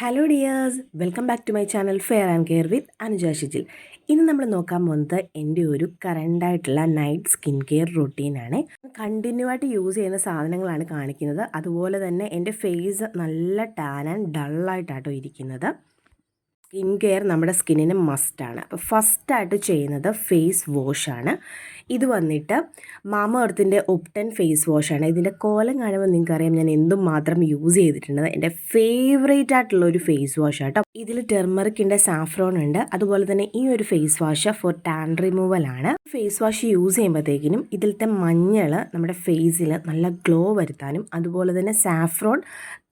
Hello dears, welcome back to my channel fair and care with Anuja Shijil. ഇന്ന് നമ്മൾ നോക്കാൻ പോകുന്നത് എൻ്റെ ഒരു കറണ്ടായിട്ടുള്ള നൈറ്റ് സ്കിൻ കെയർ റൊട്ടീനാണ്. കണ്ടിന്യൂ ആയിട്ട് യൂസ് ചെയ്യുന്ന സാധനങ്ങളാണ് കാണിക്കുന്നത്. അതുപോലെ തന്നെ എൻ്റെ ഫേസ് നല്ല ടാൻ ആൻഡ് ഡള്ളായിട്ടാട്ടോ ഇരിക്കുന്നത്. സ്കിൻ കെയർ നമ്മുടെ സ്കിന്നിന് മസ്റ്റാണ്. അപ്പോൾ ഫസ്റ്റായിട്ട് ചെയ്യുന്നത് ഫേസ് വാഷാണ്. ഇത് വന്നിട്ട് മാമ എർത്തിൻ്റെ ഒപ്റ്റൻ ഫേസ് വാഷാണ്. ഇതിൻ്റെ കോലം കാണുമ്പോൾ നിങ്ങൾക്കറിയാം ഞാൻ എന്തും മാത്രം യൂസ് ചെയ്തിട്ടുണ്ട്. എൻ്റെ ഫേവറേറ്റ് ആയിട്ടുള്ള ഒരു ഫേസ് വാഷാട്ടോ. ഇതിൽ ടെർമറിക്കിൻ്റെ സാഫ്രോൺ ഉണ്ട്. അതുപോലെ തന്നെ ഈ ഒരു ഫേസ് വാഷ് ഫോർ ടാൻ റിമൂവലാണ്. ഫേസ് വാഷ് യൂസ് ചെയ്യുമ്പോഴത്തേക്കിനും ഇതിലത്തെ മഞ്ഞൾ നമ്മുടെ ഫേസിൽ നല്ല ഗ്ലോ വരുത്താനും അതുപോലെ തന്നെ സാഫ്രോൺ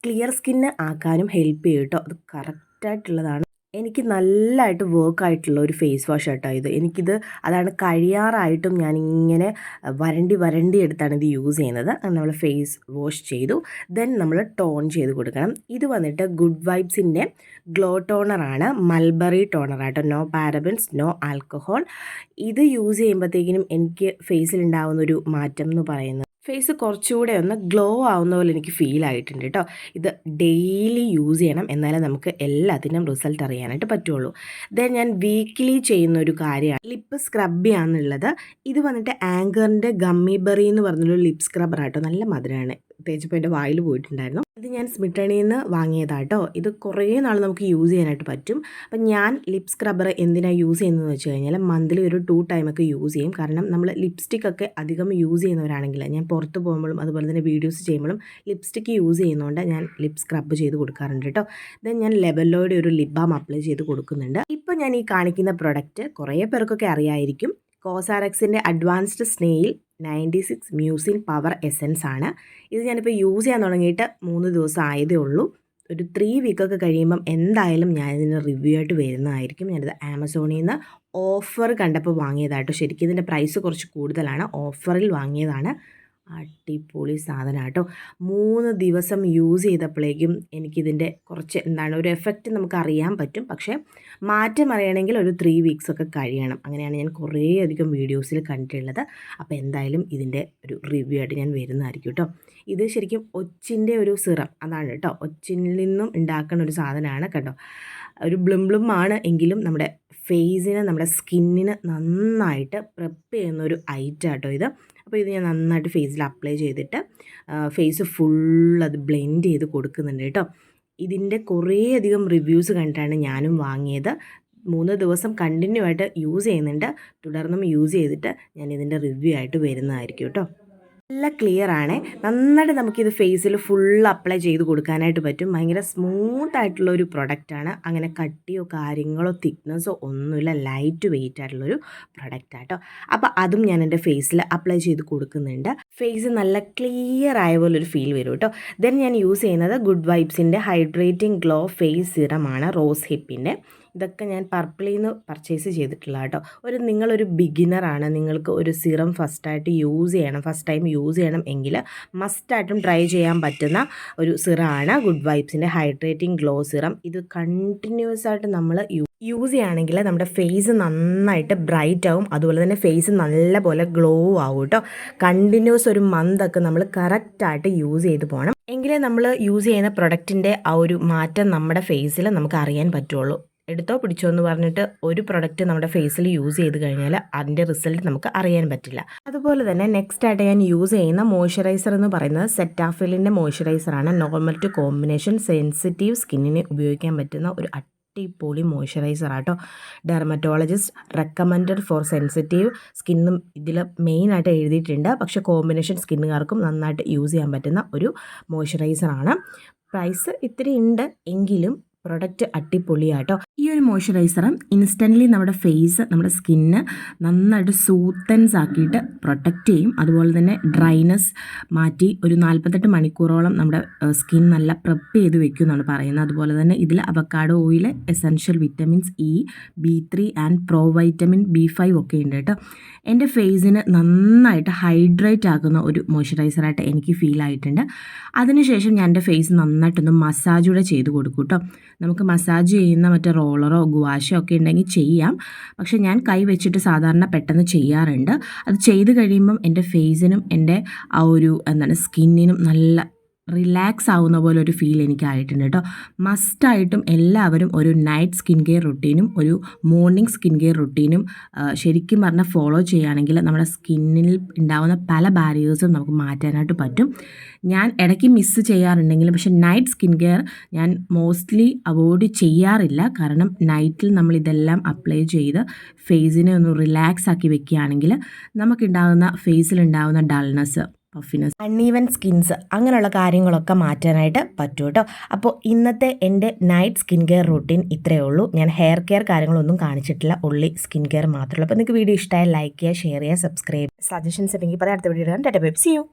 ക്ലിയർ സ്കിന്ന് ആക്കാനും ഹെൽപ്പ് ചെയ്യും കേട്ടോ. അത് കറക്റ്റായിട്ടുള്ളതാണ്. എനിക്ക് നല്ലതായിട്ട് വർക്കായിട്ടുള്ള ഒരു ഫേസ് വാഷ് കേട്ടോ ഇത്. എനിക്കിത് അതാണ് കഴിയാറായിട്ടും ഞാനിങ്ങനെ വരണ്ടി എടുത്താണ് ഇത് യൂസ് ചെയ്യുന്നത്. നമ്മൾ ഫേസ് വാഷ് ചെയ്തു, ദെൻ നമ്മൾ ടോൺ ചെയ്ത് കൊടുക്കണം. ഇത് വന്നിട്ട് ഗുഡ് വൈബ്സിൻ്റെ ഗ്ലോ ടോണറാണ്, മൽബറി ടോണറാട്ടോ. No parabens, no alcohol. ഇത് യൂസ് ചെയ്യുമ്പോഴത്തേക്കിനും എനിക്ക് ഫേസിലുണ്ടാകുന്നൊരു മാറ്റം എന്ന് പറയുന്നത് ഫേസ് കുറച്ചുകൂടെ ഒന്ന് ഗ്ലോ ആവുന്ന പോലെ എനിക്ക് ഫീൽ ആയിട്ടുണ്ട് കേട്ടോ. ഇത് ഡെയിലി യൂസ് ചെയ്യണം, എന്നാലേ നമുക്ക് എല്ലാത്തിനും റിസൾട്ട് അറിയാനായിട്ട് പറ്റുള്ളൂ. ദെൻ ഞാൻ വീക്ക്ലി ചെയ്യുന്ന ഒരു കാര്യമാണ് ലിപ്പ് സ്ക്രബ് ചെയ്യാന്നുള്ളത്. ഇത് വന്നിട്ട് ആങ്കറിൻ്റെ ഗമ്മി ബെറി എന്ന് പറഞ്ഞൊരു ലിപ്പ് സ്ക്രബ്ബറാട്ടോ. നല്ല മധുരമാണ്, തേച്ചപ്പോൾ എൻ്റെ വായിൽ പോയിട്ടുണ്ടായിരുന്നു. ഇത് ഞാൻ സ്മിട്ടണിയിൽ നിന്ന് വാങ്ങിയതാട്ടോ. ഇത് കുറേ നാൾ നമുക്ക് യൂസ് ചെയ്യാനായിട്ട് പറ്റും. അപ്പം ഞാൻ ലിപ്പ് സ്ക്രബ്ബർ എന്തിനാണ് യൂസ് ചെയ്യുന്നതെന്ന് വെച്ച് കഴിഞ്ഞാൽ മന്ത്ലി ഒരു 2 ടൈമൊക്കെ യൂസ് ചെയ്യും. കാരണം നമ്മൾ ലിപ്സ്റ്റിക്കൊക്കെ അധികം യൂസ് ചെയ്യുന്നവരാണെങ്കിൽ, ഞാൻ പുറത്ത് പോകുമ്പോഴും അതുപോലെ തന്നെ വീഡിയോസ് ചെയ്യുമ്പോഴും ലിപ്സ്റ്റിക്ക് യൂസ് ചെയ്യുന്നതുകൊണ്ട് ഞാൻ ലിപ്പ് സ്ക്രബ് ചെയ്ത് കൊടുക്കാറുണ്ട് കേട്ടോ. ദെൻ ഞാൻ ലെബലോയുടെ ഒരു ലിപ് ബാം അപ്ലൈ ചെയ്ത് കൊടുക്കുന്നുണ്ട്. ഇപ്പോൾ ഞാൻ ഈ കാണിക്കുന്ന പ്രൊഡക്റ്റ് കുറേ പേർക്കൊക്കെ അറിയായിരിക്കും. കോസാറക്സിൻ്റെ advanced snail 96 mucin power essence ആണ്. ഇത് ഞാനിപ്പോൾ യൂസ് ചെയ്യാൻ തുടങ്ങിയിട്ട് 3 ദിവസം ആയതേ ഉള്ളൂ. ഒരു 3 വീക്കൊക്കെ കഴിയുമ്പം എന്തായാലും ഞാനിതിന് റിവ്യൂ ആയിട്ട് വരുന്നതായിരിക്കും. ഞാനിത് ആമസോണിൽ നിന്ന് ഓഫർ കണ്ടപ്പോൾ വാങ്ങിയതാട്ടോ. ശരിക്കും ഇതിൻ്റെ പ്രൈസ് കുറച്ച് കൂടുതലാണ്, ഓഫറിൽ വാങ്ങിയതാണ്. അടിപൊളി സാധനം കേട്ടോ. 3 ദിവസം യൂസ് ചെയ്തപ്പോഴേക്കും എനിക്കിതിൻ്റെ കുറച്ച് ഒരു എഫക്റ്റ് നമുക്ക് അറിയാൻ പറ്റും. പക്ഷേ മാറ്റം അറിയണമെങ്കിൽ ഒരു 3 വീക്സൊക്കെ കഴിയണം. അങ്ങനെയാണ് ഞാൻ കുറേ അധികം വീഡിയോസിൽ കണ്ടിട്ടുള്ളത്. അപ്പോൾ എന്തായാലും ഇതിൻ്റെ ഒരു റിവ്യൂ ആയിട്ട് ഞാൻ വരുന്നതായിരിക്കും കേട്ടോ. ഇത് ശരിക്കും ഒച്ചിൻ്റെ ഒരു സിറം അതാണ് കേട്ടോ. ഒച്ചിൽ നിന്നും ഉണ്ടാക്കുന്ന ഒരു സാധനമാണ് കേട്ടോ. ഒരു ബ്ലും ആണ് എങ്കിലും നമ്മുടെ ഫേസിന്, നമ്മുടെ സ്കിന്നിന് നന്നായിട്ട് പ്രെപ്പ് ചെയ്യുന്നൊരു ഐറ്റം കേട്ടോ ഇത്. അപ്പോൾ ഇത് ഞാൻ നന്നായിട്ട് ഫേസിൽ അപ്ലൈ ചെയ്തിട്ട് ഫേസ് ഫുൾ അത് ബ്ലെൻഡ് ചെയ്ത് കൊടുക്കുന്നുണ്ട് കേട്ടോ. ഇതിൻ്റെ കുറേ അധികം റിവ്യൂസ് കണ്ടിട്ടാണ് ഞാനും വാങ്ങിയത്. 3 ദിവസം കണ്ടിന്യൂ ആയിട്ട് യൂസ് ചെയ്യുന്നുണ്ട്. തുടർന്നും യൂസ് ചെയ്തിട്ട് ഞാൻ ഇതിൻ്റെ റിവ്യൂ ആയിട്ട് വരുന്നതായിരിക്കും കേട്ടോ. നല്ല ക്ലിയർ ആണ്. നന്നായിട്ട് നമുക്കിത് ഫേസിൽ ഫുൾ അപ്ലൈ ചെയ്ത് കൊടുക്കാനായിട്ട് പറ്റും. ഭയങ്കര സ്മൂത്ത് ആയിട്ടുള്ള ഒരു പ്രൊഡക്റ്റാണ്. അങ്ങനെ കട്ടിയോ കാര്യങ്ങളോ തിക്നെസ്സോ ഒന്നുമില്ല, ലൈറ്റ് വെയിറ്റ് ആയിട്ടുള്ളൊരു പ്രൊഡക്റ്റാട്ടോ. അപ്പോൾ അതും ഞാൻ എൻ്റെ ഫേസിൽ അപ്ലൈ ചെയ്ത് കൊടുക്കുന്നുണ്ട്. ഫേസ് നല്ല ക്ലിയർ ആയ പോലെ ഒരു ഫീൽ വരും കേട്ടോ. ദെൻ ഞാൻ യൂസ് ചെയ്യുന്നത് ഗുഡ് വൈബ്സിൻ്റെ ഹൈഡ്രേറ്റിംഗ് ഗ്ലോ ഫേസ് സിറമാണ്, റോസ് ഹിപ്പിൻ്റെ. ഇതൊക്കെ ഞാൻ പർപ്പിളിൽ നിന്ന് പർച്ചേസ് ചെയ്തിട്ടുള്ള കേട്ടോ. നിങ്ങളൊരു ബിഗിനറാണ്, നിങ്ങൾക്ക് ഒരു സിറം ഫസ്റ്റ് ടൈം യൂസ് ചെയ്യണം എങ്കിൽ മസ്റ്റായിട്ടും ട്രൈ ചെയ്യാൻ പറ്റുന്ന ഒരു സിറമാണ് ഗുഡ് വൈബ്സിൻ്റെ ഹൈഡ്രേറ്റിംഗ് ഗ്ലോ സിറം. ഇത് കണ്ടിന്യൂസ് ആയിട്ട് നമ്മൾ യൂസ് ചെയ്യുകയാണെങ്കിൽ നമ്മുടെ ഫേസ് നന്നായിട്ട് ബ്രൈറ്റ് ആവും. അതുപോലെ തന്നെ ഫേസ് നല്ല പോലെ ഗ്ലോ ആവും കേട്ടോ. കണ്ടിന്യൂസ് ഒരു മന്തൊക്കെ നമ്മൾ കറക്റ്റായിട്ട് യൂസ് ചെയ്ത് പോകണം, എങ്കിലേ നമ്മൾ യൂസ് ചെയ്യുന്ന പ്രൊഡക്റ്റിൻ്റെ ആ ഒരു മാറ്റം നമ്മുടെ ഫേസിൽ നമുക്ക് അറിയാൻ പറ്റുള്ളൂ. എടുത്തോ പിടിച്ചോ എന്ന് പറഞ്ഞിട്ട് ഒരു പ്രൊഡക്റ്റ് നമ്മുടെ ഫേസിൽ യൂസ് ചെയ്ത് കഴിഞ്ഞാൽ അതിൻ്റെ റിസൾട്ട് നമുക്ക് അറിയാൻ പറ്റില്ല. അതുപോലെ തന്നെ നെക്സ്റ്റ് ആയിട്ട് ഞാൻ യൂസ് ചെയ്യുന്ന മോയ്സ്ചറൈസർ എന്ന് പറയുന്നത് സെറ്റാഫിലിൻ്റെ മോയ്സ്ചറൈസറാണ്. നോർമൽ ടു കോമ്പിനേഷൻ സെൻസിറ്റീവ് സ്കിന്നിന് ഉപയോഗിക്കാൻ പറ്റുന്ന ഒരു അടിപൊളി മോയ്സ്ചറൈസർ ആട്ടോ. ഡെർമറ്റോളജിസ്റ്റ് റെക്കമെൻഡഡ് ഫോർ സെൻസിറ്റീവ് സ്കിന്നും ഇതിൽ മെയിനായിട്ട് എഴുതിയിട്ടുണ്ട്. പക്ഷേ കോമ്പിനേഷൻ സ്കിന്നുകാർക്കും നന്നായിട്ട് യൂസ് ചെയ്യാൻ പറ്റുന്ന ഒരു മോയ്സ്ചറൈസറാണ്. പ്രൈസ് ഇത്തിരി ഉണ്ട് എങ്കിലും പ്രൊഡക്റ്റ് അടിപൊളിയാട്ടോ. ഈ ഒരു മോയ്സ്ചറൈസറും ഇൻസ്റ്റൻ്റ്ലി നമ്മുടെ ഫേസ്, നമ്മുടെ സ്കിന്ന് നന്നായിട്ട് സൂത്തൻസ് ആക്കിയിട്ട് പ്രൊട്ടക്റ്റ് ചെയ്യും. അതുപോലെ തന്നെ ഡ്രൈനെസ് മാറ്റി ഒരു 48 മണിക്കൂറോളം നമ്മുടെ സ്കിൻ നല്ല പ്രെപ്പ് ചെയ്ത് വെക്കും എന്നാണ് പറയുന്നത്. അതുപോലെ തന്നെ ഇതിൽ avocado oil, essential vitamins E, B3 and pro vitamin B5 ഒക്കെ ഉണ്ട് കേട്ടോ. എൻ്റെ ഫേസിന് നന്നായിട്ട് ഹൈഡ്രേറ്റ് ആക്കുന്ന ഒരു മോയ്സ്ചറൈസറായിട്ട് എനിക്ക് ഫീൽ ആയിട്ടുണ്ട്. അതിനുശേഷം ഞാൻ എൻ്റെ ഫേസ് നന്നായിട്ടൊന്ന് മസാജ് കൂടെ ചെയ്ത് കൊടുക്കും കേട്ടോ. നമുക്ക് മസാജ് ചെയ്യുന്ന മറ്റേ റോളറോ ഗുവാഷോ ഒക്കെ ഉണ്ടെങ്കിൽ ചെയ്യാം. പക്ഷേ ഞാൻ കൈ വെച്ചിട്ട് സാധാരണ പെട്ടെന്ന് ചെയ്യാറുണ്ട്. അത് ചെയ്ത് കഴിയുമ്പം എൻ്റെ ഫേസിനും എൻ്റെ ആ ഒരു സ്കിന്നിനും നല്ല റിലാക്സ് ആവുന്ന പോലെ ഒരു ഫീൽ എനിക്കായിട്ടുണ്ട് കേട്ടോ. മസ്റ്റായിട്ടും എല്ലാവരും ഒരു നൈറ്റ് സ്കിൻ കെയർ റുട്ടീനും ഒരു മോർണിംഗ് സ്കിൻ കെയർ റുട്ടീനും ശരിക്കും പറഞ്ഞാൽ ഫോളോ ചെയ്യുകയാണെങ്കിൽ നമ്മുടെ സ്കിന്നിൽ ഉണ്ടാകുന്ന പല ബാരിയേഴ്സും നമുക്ക് മാറ്റാനായിട്ട് പറ്റും. ഞാൻ ഇടയ്ക്ക് മിസ്സ് ചെയ്യാറുണ്ടെങ്കിലും പക്ഷേ നൈറ്റ് സ്കിൻ കെയർ ഞാൻ മോസ്റ്റ്ലി അവോയ്ഡ് ചെയ്യാറില്ല. കാരണം നൈറ്റിൽ നമ്മൾ ഇതെല്ലാം അപ്ലൈ ചെയ്ത് ഫേസിനെ ഒന്ന് റിലാക്സ് ആക്കി വെക്കുകയാണെങ്കിൽ നമുക്കുണ്ടാകുന്ന ഫേസിലുണ്ടാകുന്ന ഡൾനെസ്, പഫിനെസ്, അൺഈവൻ സ്കിൻസ് അങ്ങനെയുള്ള കാര്യങ്ങളൊക്കെ മാറ്റാനായിട്ട് പറ്റും കേട്ടോ. അപ്പോൾ ഇന്നത്തെ എൻ്റെ നൈറ്റ് സ്കിൻ കെയർ റൂട്ടീൻ ഇത്രയേ ഉള്ളൂ. ഞാൻ ഹെയർ കെയർ കാര്യങ്ങളൊന്നും കാണിച്ചിട്ടില്ല, ഉള്ളി സ്കിൻ കെയർ മാത്രമേ ഉള്ളൂ. അപ്പോൾ നിങ്ങൾക്ക് വീഡിയോ ഇഷ്ടമായി ലൈക്ക് ചെയ്യുക, ഷെയർ ചെയ്യുക, സബ്സ്ക്രൈബ്. സജഷൻസ് ഉണ്ടെങ്കിൽ പറയാം. അടുത്ത വീഡിയോ ഇടാൻ. Tata bye, see U.